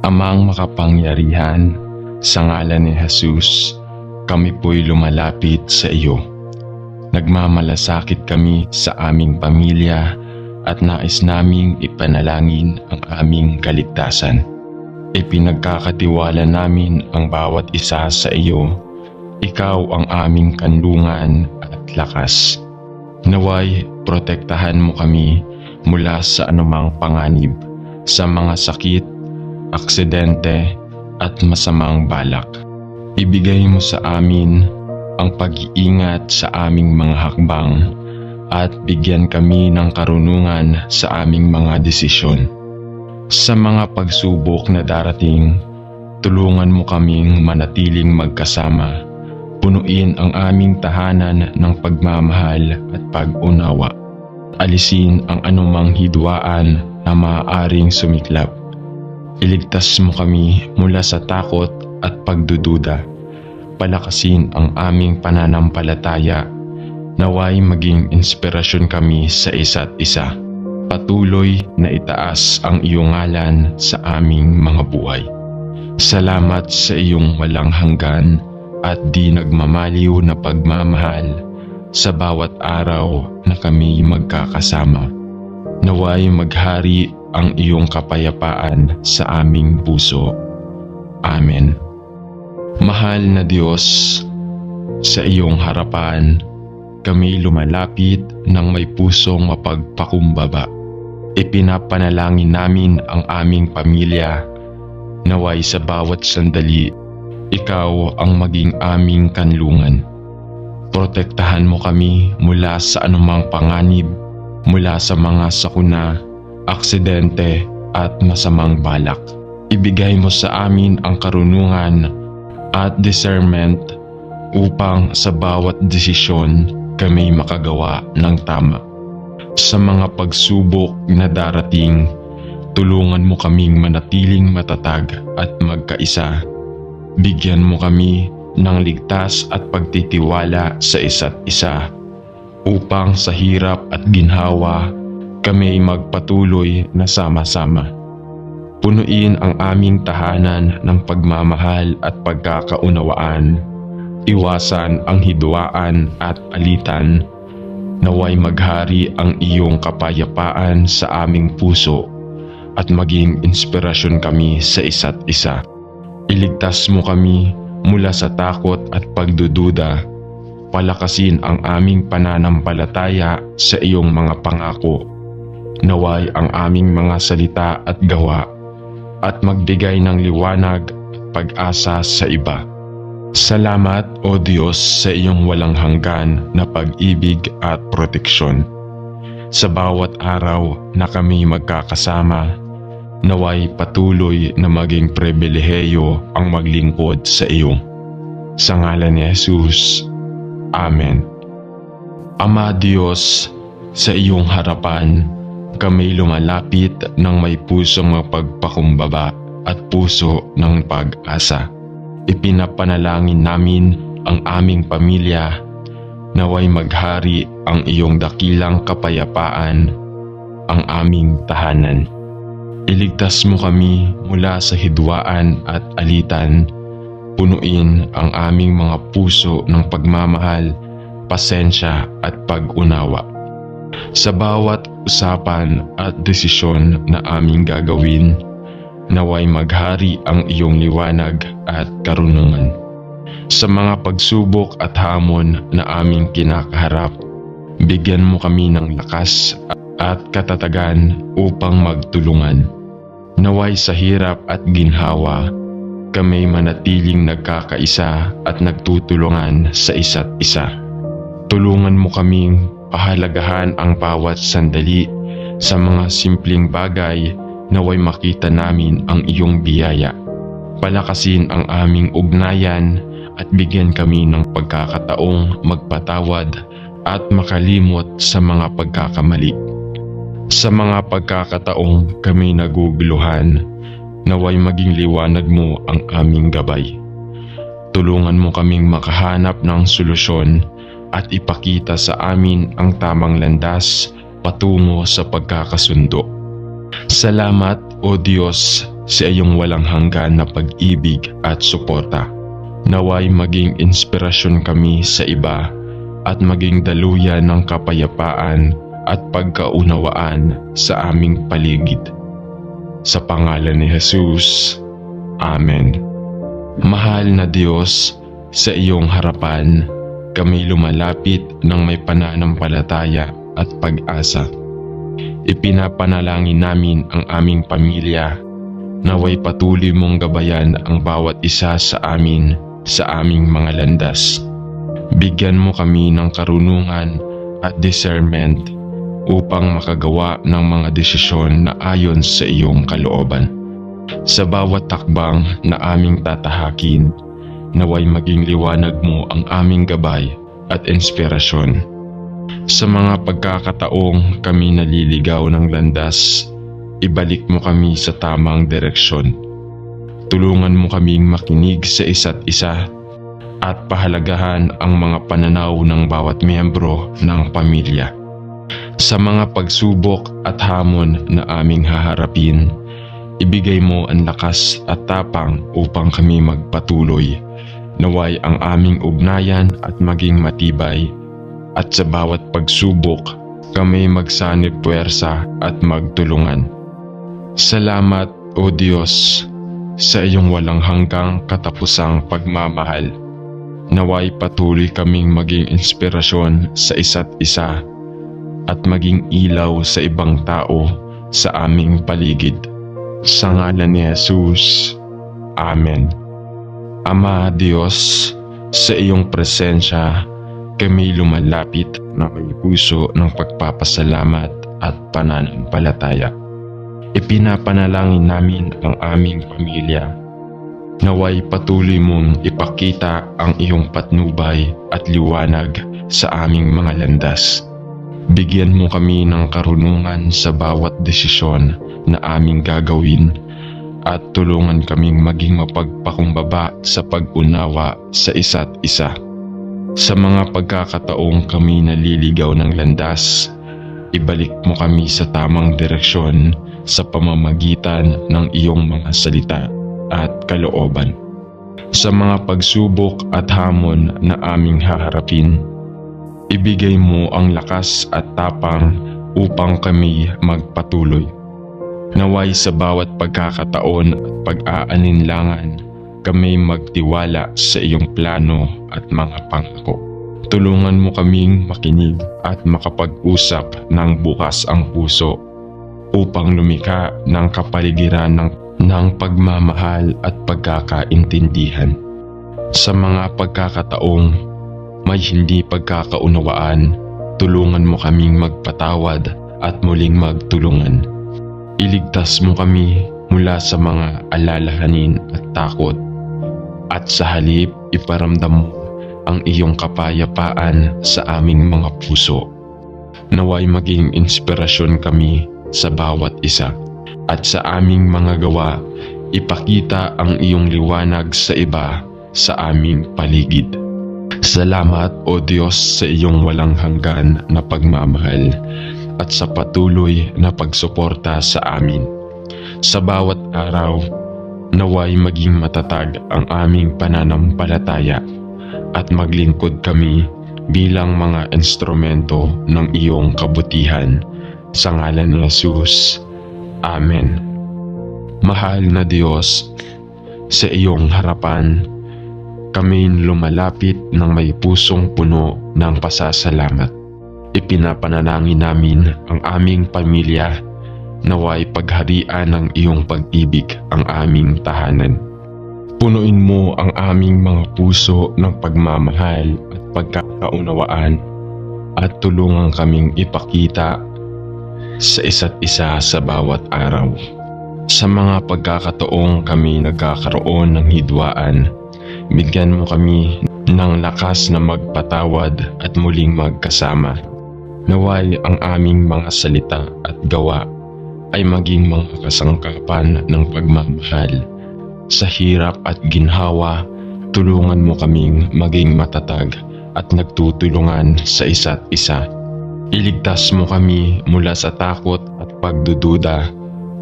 Amang makapangyarihan, sa ngalan ni Jesus, kami po'y lumalapit sa iyo. Nagmamalasakit kami sa aming pamilya at nais naming ipanalangin ang aming kaligtasan. Ipinagkakatiwala namin ang bawat isa sa iyo. Ikaw ang aming kanlungan at lakas. Naway, protektahan mo kami mula sa anumang panganib, sa mga sakit, aksidente at masamang balak. Ibigay mo sa amin ang pag-iingat sa aming mga hakbang at bigyan kami ng karunungan sa aming mga desisyon. Sa mga pagsubok na darating, tulungan mo kaming manatiling magkasama. Punuin ang aming tahanan ng pagmamahal at pag-unawa. Alisin ang anumang hidwaan na maaaring sumiklap. Iligtas mo kami mula sa takot at pagdududa. Palakasin ang aming pananampalataya. Naway maging inspirasyon kami sa isa't isa. Patuloy na itaas ang iyong ngalan sa aming mga buhay. Salamat sa iyong walang hanggan at di nagmamaliw na pagmamahal sa bawat araw na kami magkakasama. Naway maghari ang iyong kapayapaan sa aming puso. Amen. Mahal na Diyos, sa iyong harapan, kami lumalapit ng may pusong mapagpakumbaba. Ipinapanalangin namin ang aming pamilya. Naway sa bawat sandali, ikaw ang maging aming kanlungan. Protektahan mo kami mula sa anumang panganib, mula sa mga sakuna, aksidente at masamang balak. Ibigay mo sa amin ang karunungan at discernment upang sa bawat desisyon kami makagawa ng tama. Sa mga pagsubok na darating, tulungan mo kaming manatiling matatag at magkaisa. Bigyan mo kami ng ligtas at pagtitiwala sa isa't isa upang sa hirap at ginhawa kami magpatuloy na sama-sama. Punuin ang aming tahanan ng pagmamahal at pagkakaunawaan. Iwasan ang hidwaan at alitan. Naway maghari ang iyong kapayapaan sa aming puso at maging inspirasyon kami sa isa't isa. Iligtas mo kami mula sa takot at pagdududa. Palakasin ang aming pananampalataya sa iyong mga pangako. Naway ang aming mga salita at gawa at magbigay ng liwanag at pag-asa sa iba. Salamat, O Diyos, sa iyong walang hanggan na pag-ibig at proteksyon. Sa bawat araw na kami magkakasama, naway patuloy na maging pribilehiyo ang maglingkod sa iyo. Sa ngalan ni Jesus. Amen. Ama Diyos, sa iyong harapan, kami lumalapit ng may pusong mapagpakumbaba at puso ng pag-asa. Ipinapanalangin namin ang aming pamilya. Naway maghari ang iyong dakilang kapayapaan, ang aming tahanan. Iligtas mo kami mula sa hidwaan at alitan. Punuin ang aming mga puso ng pagmamahal, pasensya at pag-unawa. Sa bawat usapan at desisyon na aming gagawin, naway maghari ang iyong liwanag at karunungan. Sa mga pagsubok at hamon na aming kinakaharap, bigyan mo kami ng lakas at katatagan upang magtulungan. Naway sa hirap at ginhawa, kami manatiling nagkakaisa at nagtutulungan sa isa't isa. Tulungan mo kaming pahalagahan ang bawat sandali sa mga simpleng bagay. Naway makita namin ang iyong biyaya. Palakasin ang aming ugnayan at bigyan kami ng pagkakataong magpatawad at makalimot sa mga pagkakamali. Sa mga pagkakataong kami naguguluhan, naway maging liwanag mo ang aming gabay. Tulungan mo kaming makahanap ng solusyon at ipakita sa amin ang tamang landas patungo sa pagkakasundo. Salamat, O Diyos, sa iyong walang hanggan na pag-ibig at suporta. Naway maging inspirasyon kami sa iba at maging daluyan ng kapayapaan at pagkaunawaan sa aming paligid. Sa pangalan ni Jesus, Amen. Mahal na Diyos, sa iyong harapan, kami lumalapit ng may pananampalataya at pag-asa. Ipinapanalangin namin ang aming pamilya, naway patuloy mong gabayan ang bawat isa sa amin sa aming mga landas. Bigyan mo kami ng karunungan at discernment upang makagawa ng mga desisyon na ayon sa iyong kalooban. Sa bawat takbang na aming tatahakin, naway maging liwanag mo ang aming gabay at inspirasyon. Sa mga pagkakataong kami naliligaw ng landas, ibalik mo kami sa tamang direksyon. Tulungan mo kaming makinig sa isa't isa at pahalagahan ang mga pananaw ng bawat miyembro ng pamilya. Sa mga pagsubok at hamon na aming haharapin, ibigay mo ang lakas at tapang upang kami magpatuloy. Naway ang aming ugnayan at maging matibay, at sa bawat pagsubok kami magsanib puwersa at magtulungan. Salamat, O Diyos, sa iyong walang hanggang katapusang pagmamahal. Naway patuloy kaming maging inspirasyon sa isa't isa at maging ilaw sa ibang tao sa aming paligid. Sa ngalan ni Jesus, Amen. Ama Diyos, sa iyong presensya, kami lumalapit na may puso ng pagpapasalamat at pananampalataya. Ipinapanalangin namin ang aming pamilya. Naway patuloy mong ipakita ang iyong patnubay at liwanag sa aming mga landas. Bigyan mo kami ng karunungan sa bawat desisyon na aming gagawin at tulungan kaming maging mapagpakumbaba sa pag-unawa sa isa't isa. Sa mga pagkakataong kami naliligaw ng landas, ibalik mo kami sa tamang direksyon sa pamamagitan ng iyong mga salita at kalooban. Sa mga pagsubok at hamon na aming haharapin, ibigay mo ang lakas at tapang upang kami magpatuloy. Naway sa bawat pagkakataon at pag-aalinlangan, kami magtiwala sa iyong plano at mga pangako. Tulungan mo kaming makinig at makapag-usap ng bukas ang puso upang lumikha ng kapaligiran ng pagmamahal at pagkakaintindihan. Sa mga pagkakataong may hindi pagkakaunawaan, tulungan mo kaming magpatawad at muling magtulungan. Iligtas mo kami mula sa mga alalahanin at takot, at sa halip iparamdam mo ang iyong kapayapaan sa aming mga puso. Naway maging inspirasyon kami sa bawat isa, at sa aming mga gawa ipakita ang iyong liwanag sa iba sa aming paligid. Salamat, O Diyos, sa iyong walang hanggan na pagmamahal at sa patuloy na pagsuporta sa amin. Sa bawat araw, naway maging matatag ang aming pananampalataya at maglingkod kami bilang mga instrumento ng iyong kabutihan. Sa ngalan ni Jesus, Amen. Mahal na Diyos, sa iyong harapan, kami lumalapit ng may pusong puno ng pasasalamat. Ipinapanalangin namin ang aming pamilya, naway pagharian ng iyong pag-ibig ang aming tahanan. Punuin mo ang aming mga puso ng pagmamahal at pagkakaunawaan at tulungan kaming ipakita sa isa't isa sa bawat araw. Sa mga pagkakataong kami nagkakaroon ng hidwaan, bigyan mo kami ng lakas na magpatawad at muling magkasama. Naway ang aming mga salita at gawa ay maging mga kasangkapan ng pagmamahal. Sa hirap at ginhawa, tulungan mo kaming maging matatag at nagtutulungan sa isa't isa. Iligtas mo kami mula sa takot at pagdududa,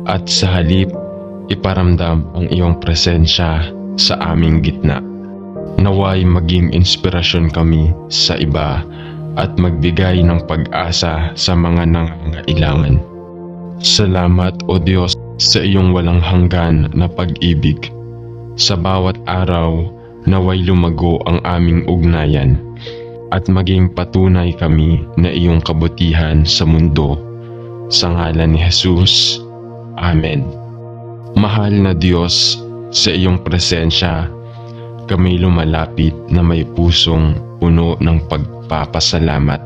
at sa halip iparamdam ang iyong presensya sa aming gitna. Naway maging inspirasyon kami sa iba at magbigay ng pag-asa sa mga nangangailangan. Salamat o Diyos sa iyong walang hanggan na pag-ibig. Sa bawat araw, naway lumago ang aming ugnayan at maging patunay kami na iyong kabutihan sa mundo. Sa ngalan ni Jesus. Amen. Mahal na Diyos, sa iyong presensya, kami lumalapit na may pusong puno ng pagpapasalamat.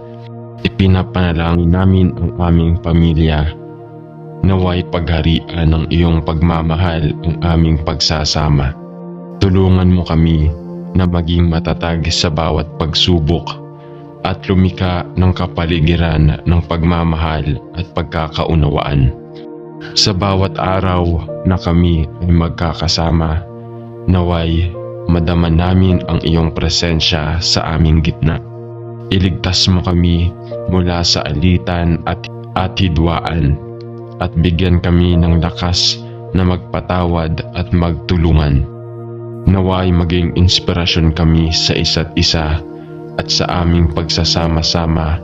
Ipinapanalangin namin ang aming pamilya. Naway pagharian ng iyong pagmamahal ang aming pagsasama. Tulungan mo kami na maging matatag sa bawat pagsubok at lumika ng kapaligiran ng pagmamahal at pagkakaunawaan. Sa bawat araw na kami ay magkakasama, naway madama namin ang iyong presensya sa aming gitna. Iligtas mo kami mula sa alitan at hidwaan at bigyan kami ng lakas na magpatawad at magtulungan. Naway maging inspirasyon kami sa isa't isa at sa aming pagsasama-sama,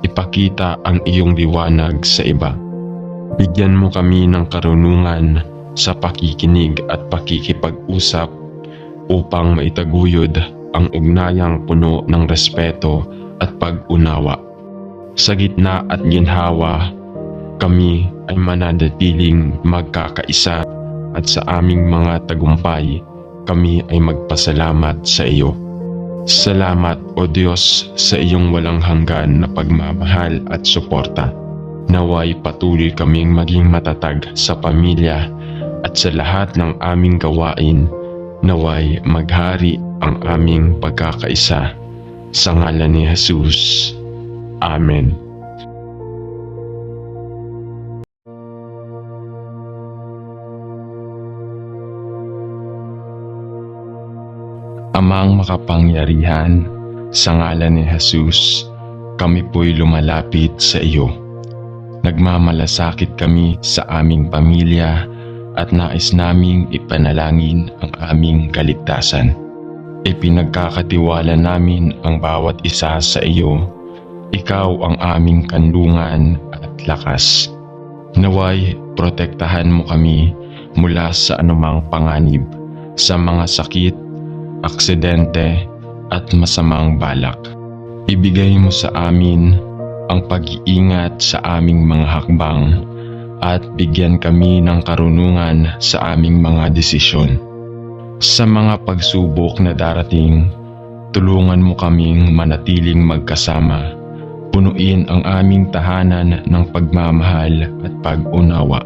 ipakita ang iyong liwanag sa iba. Bigyan mo kami ng karunungan sa pakikinig at pakikipag-usap upang maitaguyod ang ugnayang puno ng respeto at pag-unawa. Sa gitna at ginhawa, kami ay mananatiling magkakaisa at sa aming mga tagumpay, kami ay magpasalamat sa iyo. Salamat o Diyos sa iyong walang hanggan na pagmamahal at suporta. Naway patuloy kaming maging matatag sa pamilya at sa lahat ng aming gawain. Naway maghari ang aming pagkakaisa. Sa ngalan ni Jesus. Amen. Amang makapangyarihan, sa ngalan ni Jesus, kami po'y lumalapit sa iyo. Nagmamalasakit kami sa aming pamilya at nais naming ipanalangin ang aming kaligtasan. Ipinagkakatiwala namin ang bawat isa sa iyo. Ikaw ang aming kanlungan at lakas. Naway, protektahan mo kami mula sa anumang panganib, sa mga sakit, aksidente at masamang balak. Ibigay mo sa amin ang pag-iingat sa aming mga hakbang at bigyan kami ng karunungan sa aming mga desisyon. Sa mga pagsubok na darating, tulungan mo kaming manatiling magkasama. Punuin ang aming tahanan ng pagmamahal at pag-unawa.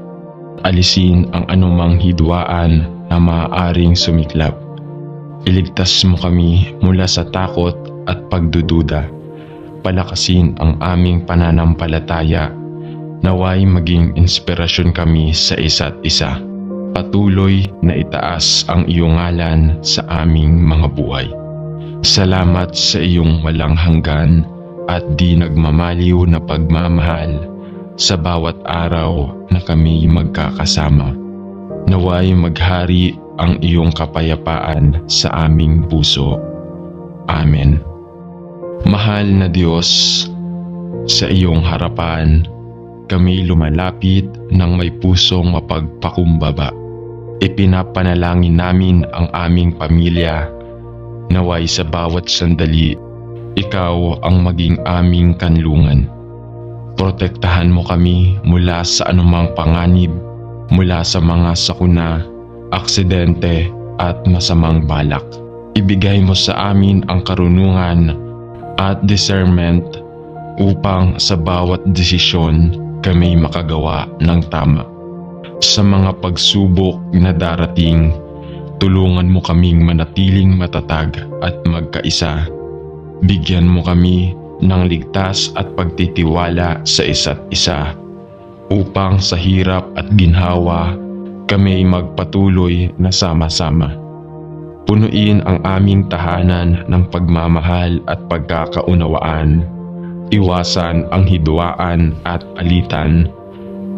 Alisin ang anumang hidwaan na maaaring sumiklab. Iligtas mo kami mula sa takot at pagdududa. Palakasin ang aming pananampalataya. Naway maging inspirasyon kami sa isa't isa. Patuloy na itaas ang iyong ngalan sa aming mga buhay. Salamat sa iyong walang hanggan at di nagmamaliw na pagmamahal sa bawat araw na kami magkakasama. Naway maghari ang iyong kapayapaan sa aming puso. Amen. Mahal na Diyos, sa iyong harapan, kami lumalapit ng may pusong mapagpakumbaba. Ipinapanalangin namin ang aming pamilya. Naway sa bawat sandali, ikaw ang maging aming kanlungan. Protektahan mo kami mula sa anumang panganib, mula sa mga sakuna, aksidente at masamang balak. Ibigay mo sa amin ang karunungan at discernment upang sa bawat desisyon kami makagawa ng tama. Sa mga pagsubok na darating, tulungan mo kaming manatiling matatag at magkaisa. Bigyan mo kami ng ligtas at pagtitiwala sa isa't isa upang sa hirap at ginhawa kami magpatuloy na sama-sama. Punuin ang aming tahanan ng pagmamahal at pagkakaunawaan. Iwasan ang hidwaan at alitan.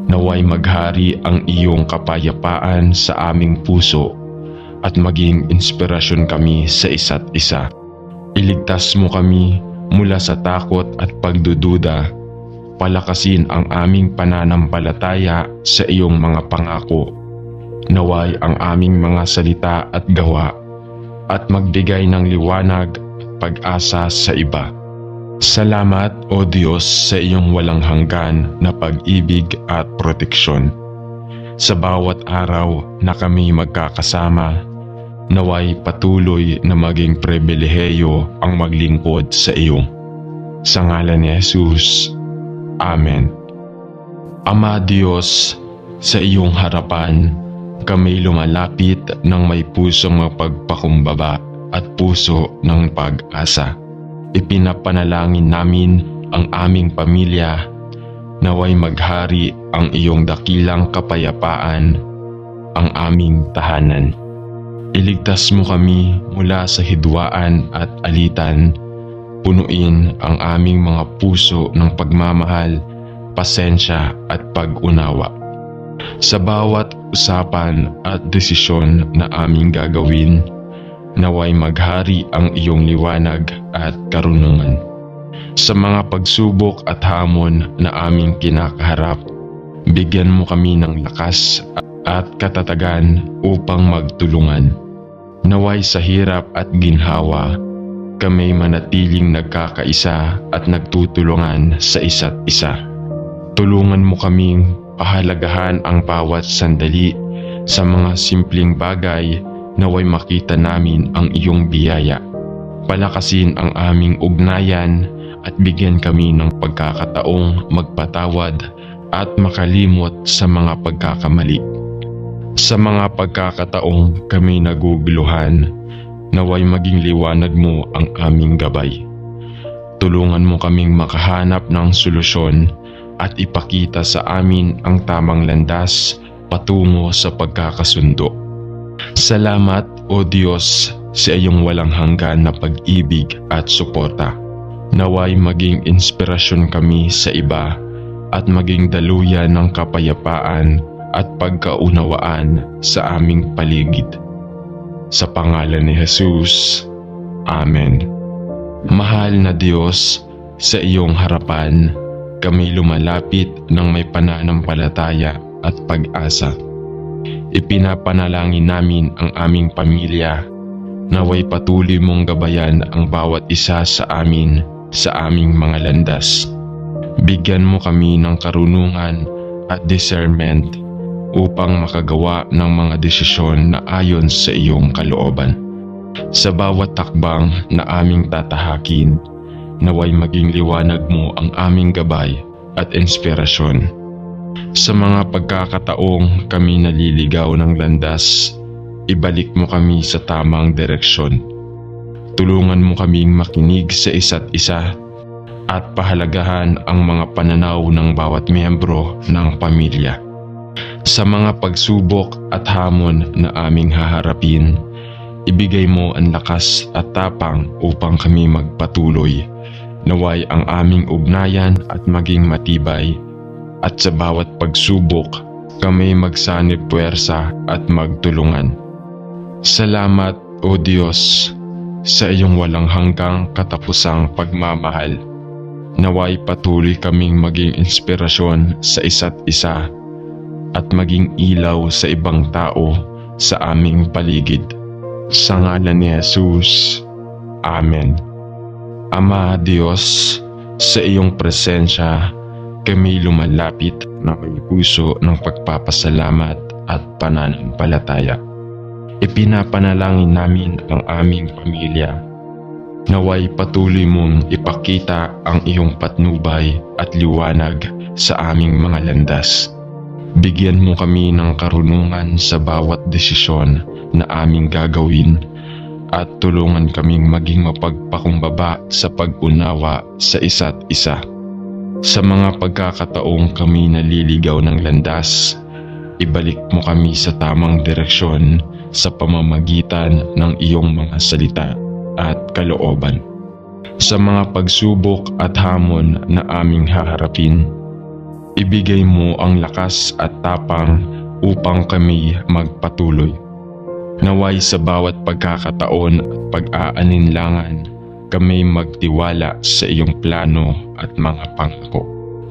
Naway maghari ang iyong kapayapaan sa aming puso at maging inspirasyon kami sa isa't isa. Iligtas mo kami mula sa takot at pagdududa. Palakasin ang aming pananampalataya sa iyong mga pangako. Naway ang aming mga salita at gawa at magbigay ng liwanag at pag-asa sa iba. Salamat, O Diyos, sa iyong walang hanggan na pag-ibig at proteksyon. Sa bawat araw na kami magkakasama, naway patuloy na maging pribilehiyo ang maglingkod sa iyo. Sa ngalan ni Jesus. Amen. Ama Diyos, sa iyong harapan, kami lumalapit ng may pusong mapagpakumbaba at puso ng pag-asa. Ipinapanalangin namin ang aming pamilya, naway maghari ang iyong dakilang kapayapaan, ang aming tahanan. Iligtas mo kami mula sa hidwaan at alitan, punuin ang aming mga puso ng pagmamahal, pasensya at pag-unawa. Sa bawat usapan at desisyon na aming gagawin, naway maghari ang iyong liwanag at karunungan. Sa mga pagsubok at hamon na aming kinakaharap, bigyan mo kami ng lakas at katatagan upang magtulungan. Naway sa hirap at ginhawa, kami manatiling nagkakaisa at nagtutulungan sa isa't isa. Tulungan mo kaming pahalagahan ang bawat sandali sa mga simpleng bagay. Naway makita namin ang iyong biyaya. Palakasin ang aming ugnayan at bigyan kami ng pagkakataong magpatawad at makalimot sa mga pagkakamali. Sa mga pagkakataong kami naguguluhan, naway maging liwanag mo ang aming gabay. Tulungan mo kaming makahanap ng solusyon at ipakita sa amin ang tamang landas patungo sa pagkakasundo. Salamat, O Diyos, sa iyong walang hanggan na pag-ibig at suporta. Naway maging inspirasyon kami sa iba at maging daluyan ng kapayapaan at pagkaunawaan sa aming paligid. Sa pangalan ni Jesus. Amen. Mahal na Diyos, sa iyong harapan, kami lumalapit ng may pananampalataya at pag-asa. Ipinapanalangin namin ang aming pamilya, naway patuloy mong gabayan ang bawat isa sa amin sa aming mga landas. Bigyan mo kami ng karunungan at discernment upang makagawa ng mga desisyon na ayon sa iyong kalooban. Sa bawat takbang na aming tatahakin, naway maging liwanag mo ang aming gabay at inspirasyon. Sa mga pagkakataong kami naliligaw ng landas, ibalik mo kami sa tamang direksyon. Tulungan mo kaming makinig sa isa't isa at pahalagahan ang mga pananaw ng bawat miyembro ng pamilya. Sa mga pagsubok at hamon na aming haharapin, ibigay mo ang lakas at tapang upang kami magpatuloy. Naway ang aming ugnayan at maging matibay, at sa bawat pagsubok, kami magsanib puwersa at magtulungan. Salamat, O Diyos, sa iyong walang hanggang katapusang pagmamahal. Naway patuloy kaming maging inspirasyon sa isa't isa at maging ilaw sa ibang tao sa aming paligid. Sa ngalan ni Jesus. Amen. Ama Diyos, sa iyong presensya, kami lumalapit na may puso ng pagpapasalamat at pananampalataya. Ipinapanalangin namin ang aming pamilya. Naway patuloy mong ipakita ang iyong patnubay at liwanag sa aming mga landas. Bigyan mo kami ng karunungan sa bawat desisyon na aming gagawin at tulungan kaming maging mapagpakumbaba sa pag-unawa sa isa't isa. Sa mga pagkakataong kami naliligaw ng landas, ibalik mo kami sa tamang direksyon sa pamamagitan ng iyong mga salita at kalooban. Sa mga pagsubok at hamon na aming haharapin, Ibigay mo ang lakas at tapang upang kami magpatuloy. Naway sa bawat pagkakataon at pag-aalinlangan, kami magtiwala sa iyong plano at mga pangako.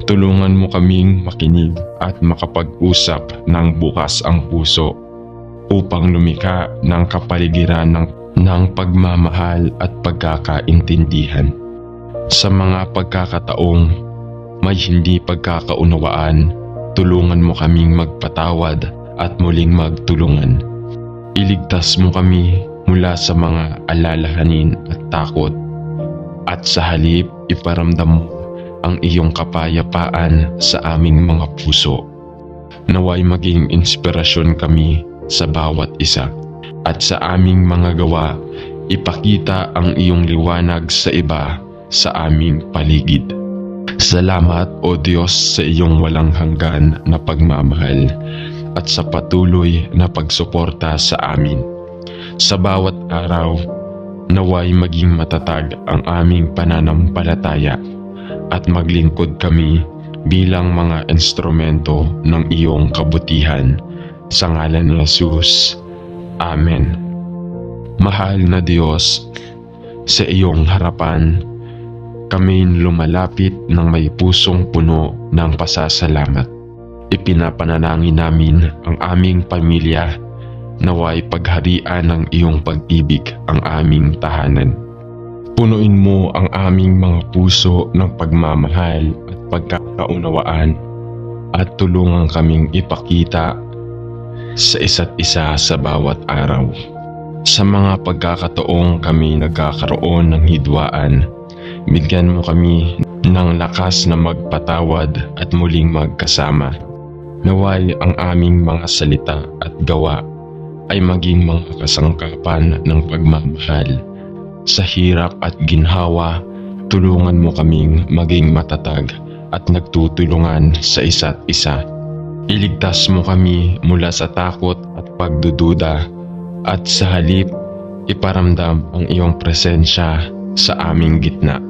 Tulungan mo kaming makinig at makapag-usap ng bukas ang puso upang lumika ng kapaligiran ng pagmamahal at pagkakaintindihan. Sa mga pagkakataong may hindi pagkakaunawaan, tulungan mo kaming magpatawad at muling magtulungan. Iligtas mo kami mula sa mga alalahanin at takot, at sa halip iparamdam mo ang iyong kapayapaan sa aming mga puso. Naway maging inspirasyon kami sa bawat isa, at sa aming mga gawa ipakita ang iyong liwanag sa iba sa aming paligid. Salamat o Diyos sa iyong walang hanggan na pagmamahal at sa patuloy na pagsuporta sa amin. Sa bawat araw, naway maging matatag ang aming pananampalataya at maglingkod kami bilang mga instrumento ng iyong kabutihan. Sa ngalan ni Jesus. Amen. Mahal na Diyos, sa iyong harapan, kami lumalapit ng may pusong puno ng pasasalamat. Ipinapanalangin namin ang aming pamilya, naway pagharian ng iyong pag-ibig ang aming tahanan. Punuin mo ang aming mga puso ng pagmamahal at pagkakaunawaan, at tulungan kaming ipakita sa isa't isa sa bawat araw. Sa mga pagkakataong kami nagkakaroon ng hidwaan, bigyan mo kami ng lakas na magpatawad at muling magkasama. Naway ang aming mga salita at gawa ay maging mga kasangkapan ng pagmamahal. Sa hirap at ginhawa, tulungan mo kaming maging matatag at nagtutulungan sa isa't isa. Iligtas mo kami mula sa takot at pagdududa, at sa halip iparamdam ang iyong presensya sa aming gitna.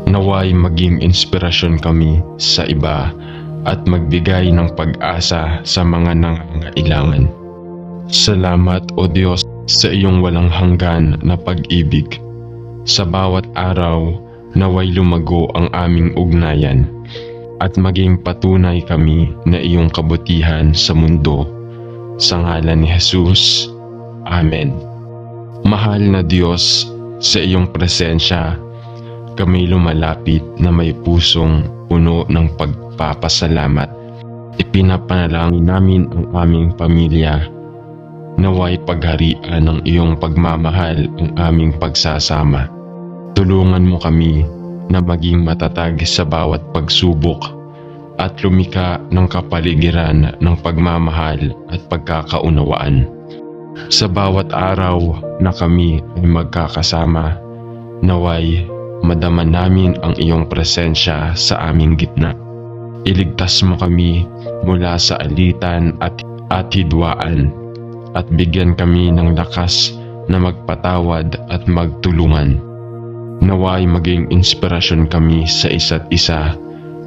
Naway maging inspirasyon kami sa iba at magbigay ng pag-asa sa mga nangangailangan. Salamat o Diyos sa iyong walang hanggan na pag-ibig. Sa bawat araw, naway lumago ang aming ugnayan at maging patunay kami na iyong kabutihan sa mundo. Sa ngalan ni Jesus. Amen. Mahal na Diyos, sa iyong presensya, kami lumalapit na may pusong puno ng pagpapasalamat. Ipinapanalangin namin ang aming pamilya, naway pagharian ng iyong pagmamahal ang aming pagsasama. Tulungan mo kami na maging matatag sa bawat pagsubok at lumika ng kapaligiran ng pagmamahal at pagkakaunawaan. Sa bawat araw na kami ay magkakasama, naway madama namin ang iyong presensya sa aming gitna. Iligtas mo kami mula sa alitan at hidwaan, at bigyan kami ng lakas na magpatawad at magtulungan. Naway maging inspirasyon kami sa isa't isa,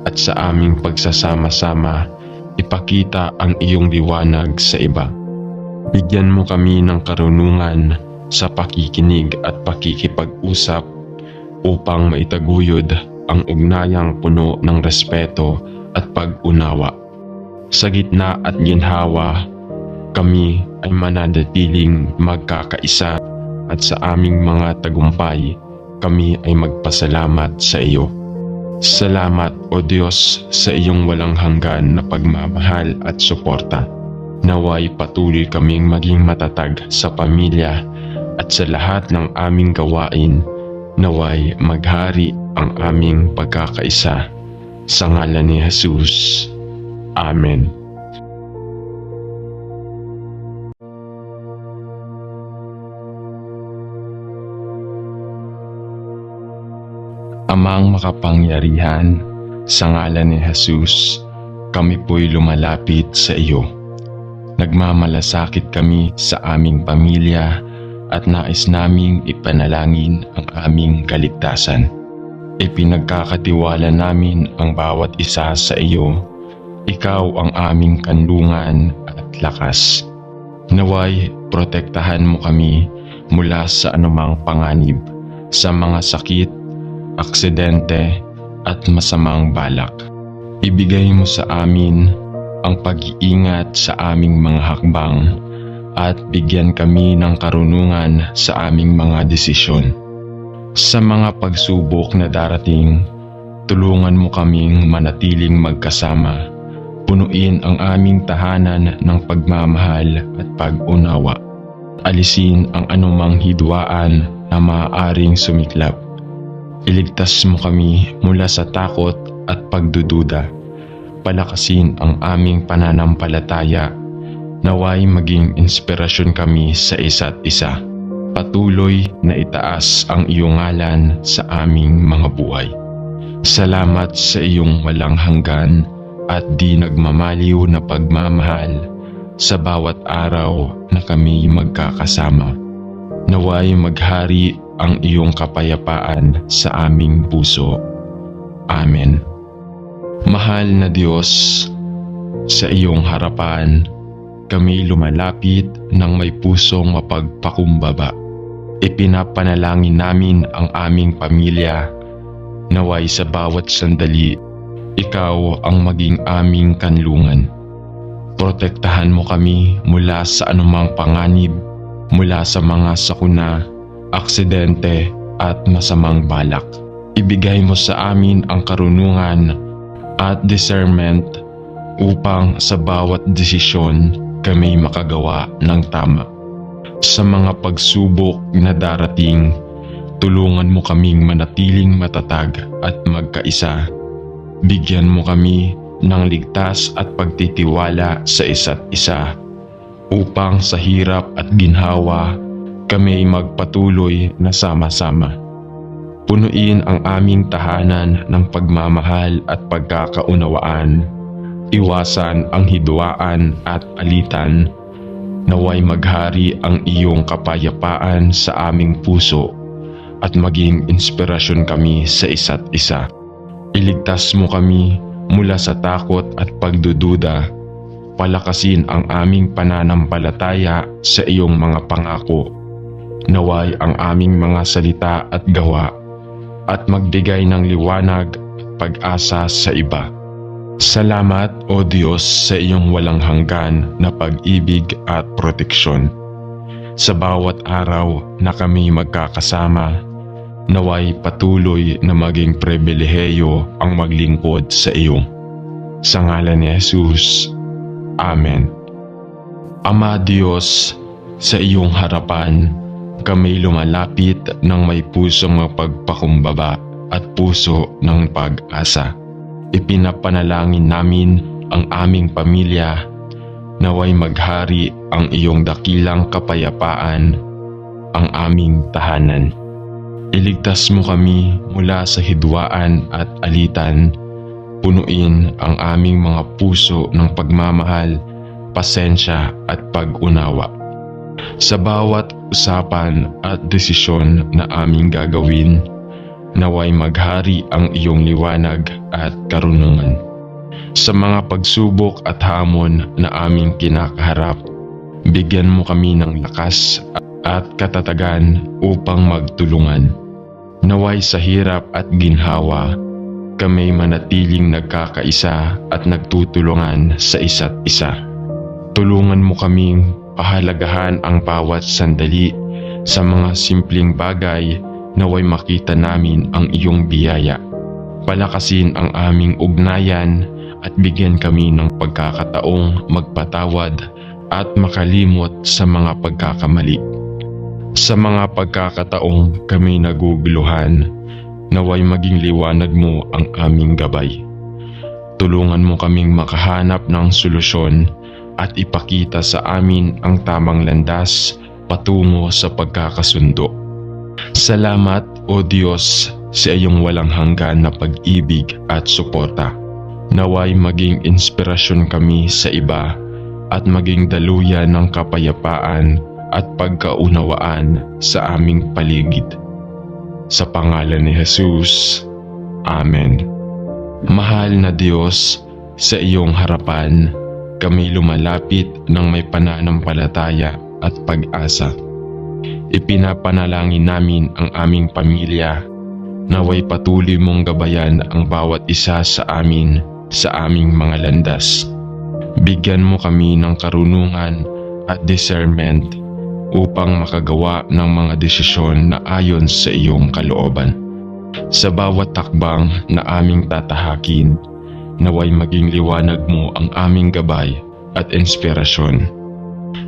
at sa aming pagsasama-sama ipakita ang iyong liwanag sa iba. Bigyan mo kami ng karunungan sa pakikinig at pakikipag-usap upang maitaguyod ang ugnayang puno ng respeto at pag-unawa. Sa gitna at ginhawa, kami ay mananatiling magkakaisa, at sa aming mga tagumpay, kami ay magpasalamat sa iyo. Salamat o Diyos sa iyong walang hanggan na pagmamahal at suporta. Naway patuloy kaming maging matatag sa pamilya at sa lahat ng aming gawain. Naway maghari ang aming pagkakaisa. Sa ngalan ni Jesus. Amen. Amang makapangyarihan, sa ngalan ni Jesus, kami po'y lumalapit sa iyo. Nagmamalasakit kami sa aming pamilya at nais naming ipanalangin ang aming kaligtasan. Ipinagkakatiwala namin ang bawat isa sa iyo Ikaw ang aming kanlungan at lakas. Naway protektahan mo kami mula sa anumang panganib, sa mga sakit, aksidente at masamang balak. Ibigay mo sa amin ang pag-iingat sa aming mga hakbang at bigyan kami ng karunungan sa aming mga desisyon. Sa mga pagsubok na darating, tulungan mo kaming manatiling magkasama. Punuin ang aming tahanan ng pagmamahal at pag-unawa. Alisin ang anumang hidwaan na maaaring sumiklab. Iligtas mo kami mula sa takot at pagdududa. Palakasin ang aming pananampalataya. Naway maging inspirasyon kami sa isa't isa. Patuloy na itaas ang iyong ngalan sa aming mga buhay. Salamat sa iyong walang hanggan at di nagmamaliw na pagmamahal sa bawat araw na kami magkakasama. Naway maghari ang iyong kapayapaan sa aming puso. Amen. Mahal na Diyos, sa iyong harapan, kami lumalapit ng may pusong mapagpakumbaba. Ipinapanalangin namin ang aming pamilya. Naway sa bawat sandali, ikaw ang maging aming kanlungan. Protektahan mo kami mula sa anumang panganib, mula sa mga sakuna, aksidente at masamang balak. Ibigay mo sa amin ang karunungan at discernment upang sa bawat desisyon kami makagawa ng tama. Sa mga pagsubok na darating, tulungan mo kaming manatiling matatag at magkaisa. Bigyan mo kami ng ligtas at pagtitiwala sa isa't isa upang sa hirap at ginhawa kami magpatuloy na sama-sama. Punuin ang aming tahanan ng pagmamahal at pagkakaunawaan. Iwasan ang hidwaan at alitan. Naway maghari ang iyong kapayapaan sa aming puso at maging inspirasyon kami sa isa't isa. Iligtas mo kami mula sa takot at pagdududa. Palakasin ang aming pananampalataya sa iyong mga pangako. Naway ang aming mga salita at gawa at magbigay ng liwanag at pag-asa sa iba. Salamat, O Diyos, sa iyong walang hanggan na pag-ibig at proteksyon. Sa bawat araw na kami magkakasama, naway patuloy na maging pribilehiyo ang maglingkod sa iyo. Sa ngalan ni Jesus. Amen. Ama Diyos, sa iyong harapan, kami lumalapit ng may pusong mapagpakumbaba at puso ng pag-asa. Ipinapanalangin namin ang aming pamilya. Naway maghari ang iyong dakilang kapayapaan, ang aming tahanan. Iligtas mo kami mula sa hidwaan at alitan. Punuin ang aming mga puso ng pagmamahal, pasensya at pag-unawa. Sa bawat usapan at desisyon na aming gagawin, naway maghari ang iyong liwanag at karunungan. Sa mga pagsubok at hamon na aming kinakaharap, bigyan mo kami ng lakas at katatagan upang magtulungan. Naway sa hirap at ginhawa, kami manatiling nagkakaisa at nagtutulungan sa isa't isa. Tulungan mo kaming pahalagahan ang bawat sandali sa mga simpleng bagay. Naway makita namin ang iyong biyaya. Palakasin ang aming ugnayan at bigyan kami ng pagkakataong magpatawad at makalimot sa mga pagkakamali. Sa mga pagkakataong kami naguguluhan, naway maging liwanag mo ang aming gabay. Tulungan mo kaming makahanap ng solusyon at ipakita sa amin ang tamang landas patungo sa pagkakasundo. Salamat, O Diyos, sa iyong walang hanggan na pag-ibig at suporta. Naway maging inspirasyon kami sa iba at maging daluyan ng kapayapaan at pagkaunawaan sa aming paligid. Sa pangalan ni Jesus. Amen. Mahal na Diyos, Sa iyong harapan, kami lumalapit ng may pananampalataya at pag-asa. Ipinapanalangin namin ang aming pamilya, naway patuloy mong gabayan ang bawat isa sa amin sa aming mga landas. Bigyan mo kami ng karunungan at discernment upang makagawa ng mga desisyon na ayon sa iyong kalooban. Sa bawat takbang na aming tatahakin, naway maging liwanag mo ang aming gabay at inspirasyon.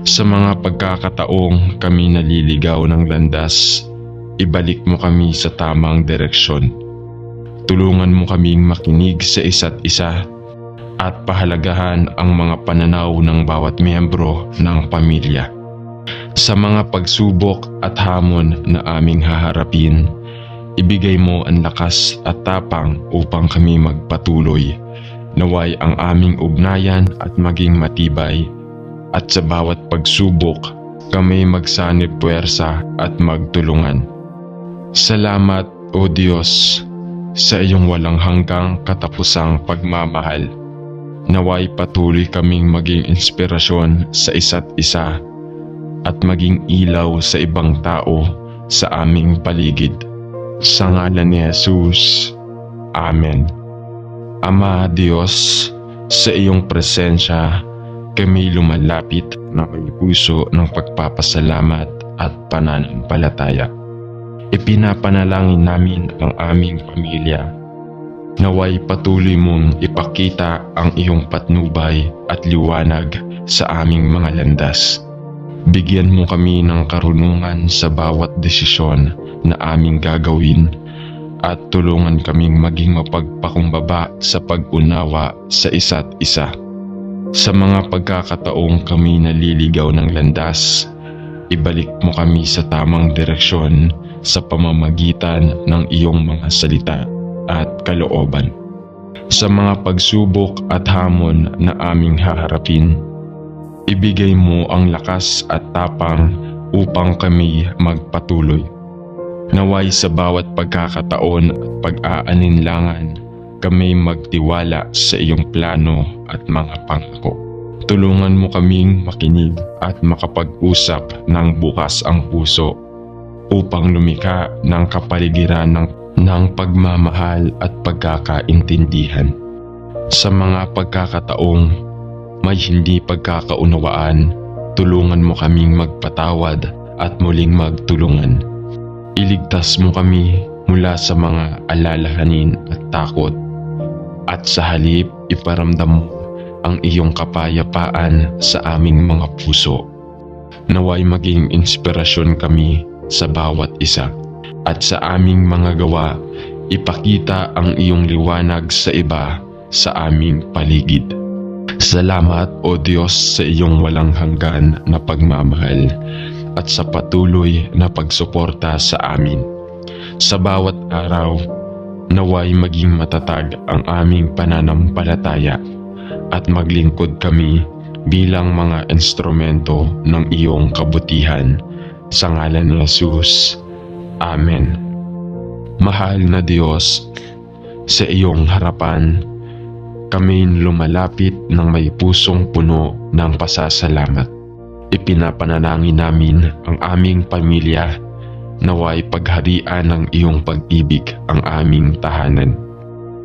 Sa mga pagkakataong kami naliligaw ng landas, ibalik mo kami sa tamang direksyon. Tulungan mo kaming makinig sa isa't isa at pahalagahan ang mga pananaw ng bawat miyembro ng pamilya. Sa mga pagsubok at hamon na aming haharapin, ibigay mo ang lakas at tapang upang kami magpatuloy. Naway ang aming ugnayan at maging matibay, at sa bawat pagsubok, kami magsanib puwersa at magtulungan. Salamat, O Diyos, sa iyong walang hanggang katapusang pagmamahal. Naway patuloy kaming maging inspirasyon sa isa't isa at maging ilaw sa ibang tao sa aming paligid. Sa ngalan ni Jesus. Amen. Ama Diyos, sa iyong presensya, kami lumalapit na may puso ng pagpapasalamat at pananampalataya. Ipinapanalangin namin ang aming pamilya. Naway patuloy mong ipakita ang iyong patnubay at liwanag sa aming mga landas. Bigyan mo kami ng karunungan sa bawat desisyon na aming gagawin at tulungan kaming maging mapagpakumbaba sa pag-unawa sa isa't isa. Sa mga pagkakataong kami naliligaw ng landas, ibalik mo kami sa tamang direksyon sa pamamagitan ng iyong mga salita at kalooban. Sa mga pagsubok at hamon na aming haharapin, ibigay mo ang lakas at tapang upang kami magpatuloy. Naway sa bawat pagkakataon at pag-aalinlangan, kami magtiwala sa iyong plano at mga pangako. Tulungan mo kaming makinig at makapag-usap ng bukas ang puso upang lumikha ng kapaligiran ng pagmamahal at pagkakaintindihan. Sa mga pagkakataong may hindi pagkakaunawaan, tulungan mo kaming magpatawad at muling magtulungan. Iligtas mo kami mula sa mga alalahanin at takot, at sa halip iparamdam mo ang iyong kapayapaan sa aming mga puso. Naway maging inspirasyon kami sa bawat isa, at sa aming mga gawa ipakita ang iyong liwanag sa iba sa aming paligid. Salamat, O Diyos, sa iyong walang hanggan na pagmamahal at sa patuloy na pagsuporta sa amin. Sa bawat araw, naway maging matatag ang aming pananampalataya at maglingkod kami bilang mga instrumento ng iyong kabutihan. Sa ngalan ni Jesus. Amen. Mahal na Diyos, sa iyong harapan, kami lumalapit ng may pusong puno ng pasasalamat. Ipinapanalangin namin ang aming pamilya, naway pagharian ng iyong pag-ibig ang aming tahanan.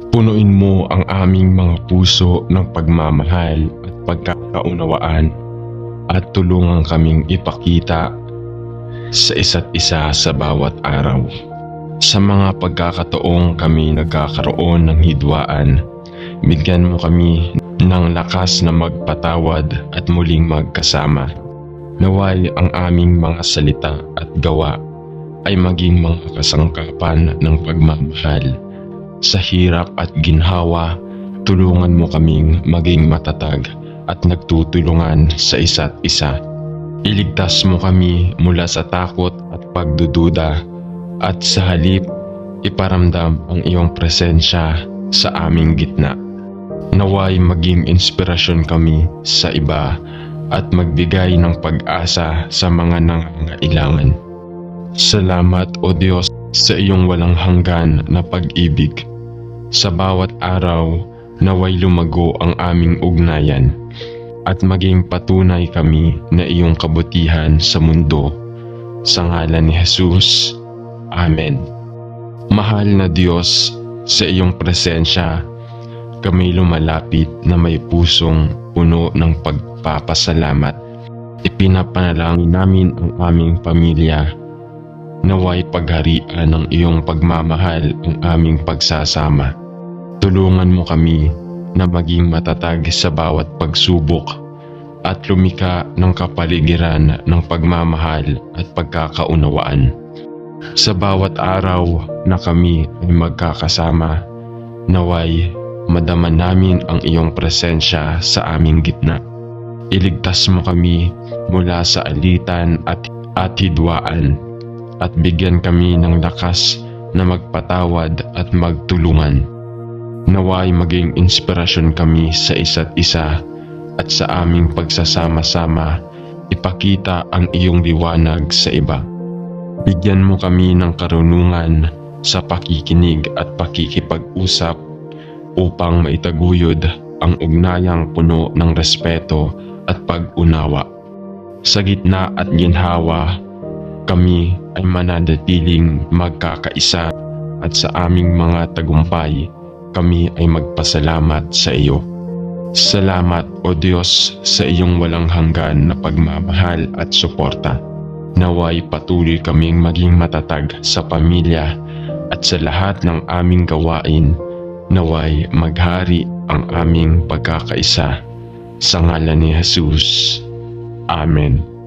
Punuin mo ang aming mga puso ng pagmamahal at pagkakaunawaan at tulungan kaming ipakita sa isa't isa sa bawat araw. Sa mga pagkakataong kami nagkakaroon ng hidwaan, bigyan mo kami ng lakas na magpatawad at muling magkasama. Naway ang aming mga salita at gawa ay maging mga kasangkapan ng pagmamahal. Sa hirap at ginhawa, tulungan mo kaming maging matatag at nagtutulungan sa isa't isa. Iligtas mo kami mula sa takot at pagdududa, at sa halip iparamdam ang iyong presensya sa aming gitna. Naway maging inspirasyon kami sa iba at magbigay ng pag-asa sa mga nangangailangan. Salamat, O Diyos, sa iyong walang hanggan na pag-ibig. Sa bawat araw, Naway lumago ang aming ugnayan at maging patunay kami na iyong kabutihan sa mundo. Sa ngalan ni Jesus. Amen. Mahal na Diyos, sa iyong presensya, kami lumalapit na may pusong puno ng pagpapasalamat. Ipinapanalangin namin ang aming pamilya. Naway pagharian ng iyong pagmamahal ang aming pagsasama. Tulungan mo kami na maging matatag sa bawat pagsubok at lumika ng kapaligiran ng pagmamahal at pagkakaunawaan. Sa bawat araw na kami ay magkakasama, naway madama namin ang iyong presensya sa aming gitna. Iligtas mo kami mula sa alitan at hidwaan at bigyan kami ng lakas na magpatawad at magtulungan. Naway maging inspirasyon kami sa isa't isa at sa aming pagsasama-sama, ipakita ang iyong liwanag sa iba. Bigyan mo kami ng karunungan sa pakikinig at pakikipag-usap upang maitaguyod ang ugnayang puno ng respeto at pag-unawa. Sa gitna at ginhawa, kami ay mananatiling magkakaisa at sa aming mga tagumpay, kami ay magpasalamat sa iyo. Salamat o Diyos sa iyong walang hanggan na pagmamahal at suporta. Naway patuloy kaming maging matatag sa pamilya at sa lahat ng aming gawain. Naway maghari ang aming pagkakaisa. Sa ngalan ni Jesus. Amen.